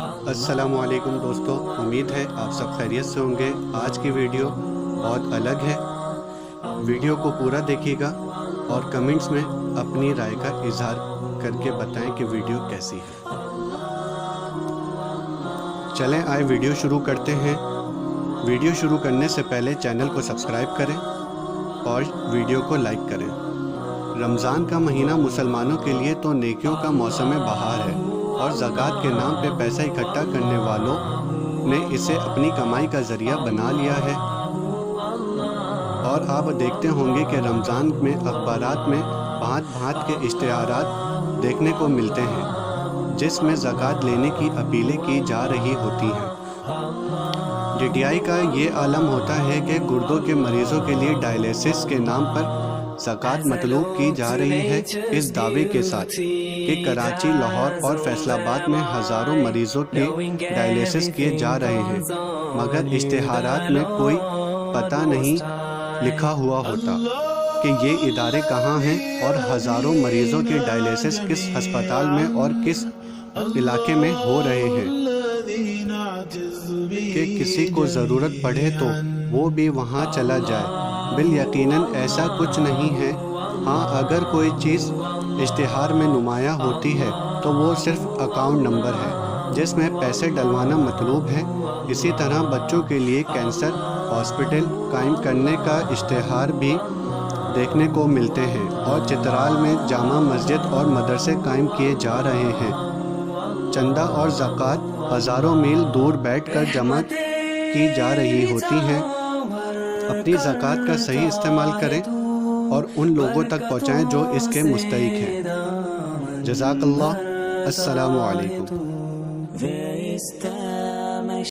अस्सलामु अलैकुम दोस्तों, उम्मीद है आप सब खैरियत से होंगे। आज की वीडियो बहुत अलग है। वीडियो को पूरा देखिएगा और कमेंट्स में अपनी राय का इजहार करके बताएं कि वीडियो कैसी है। चलें आए वीडियो शुरू करते हैं। वीडियो शुरू करने से पहले चैनल को सब्सक्राइब करें और वीडियो को लाइक करें। रमज़ान का महीना मुसलमानों के लिए तो नेकियों का मौसम बहार है और ज़कात के नाम पे पैसा इकट्ठा करने वालों ने इसे अपनी कमाई का ज़रिया बना लिया है। और आप देखते होंगे कि रमज़ान में अखबारात में भांत के इश्तिहारात देखने को मिलते हैं जिसमें ज़कात लेने की अपीलें की जा रही होती हैं। DTI का ये आलम होता है कि गुर्दों के मरीज़ों के लिए डायलिसिस के नाम पर ज़कात मतलूब की जा रही है, इस दावे के साथ कि कराची, लाहौर और फैसलाबाद में हज़ारों मरीज़ों के डायलिसिस किए जा रहे हैं, मगर इश्तिहारात में कोई पता नहीं लिखा हुआ होता कि ये इदारे कहाँ हैं और हज़ारों मरीज़ों के डायलिसिस किस हस्पताल में और किस इलाके में हो रहे हैं कि किसी को ज़रूरत पड़े तो वो भी वहाँ चला जाए। बिल यकीनन ऐसा कुछ नहीं है। हाँ, अगर कोई चीज़ इश्तिहार में नुमाया होती है तो वो सिर्फ अकाउंट नंबर है जिसमें पैसे डलवाना मतलूब है। इसी तरह बच्चों के लिए कैंसर हॉस्पिटल कायम करने का इश्तिहार भी देखने को मिलते हैं और चित्राल में जामा मस्जिद और मदरसे कायम किए जा रहे हैं। चंदा और ज़कात हज़ारों मील दूर बैठकर जमा की जा रही होती हैं। अपनी ज़कात का सही इस्तेमाल करें और उन लोगों तक पहुँचाएं जो इसके मुस्तहिक हैं। जज़ाकल्लाह। अस्सलामु अलैकुम।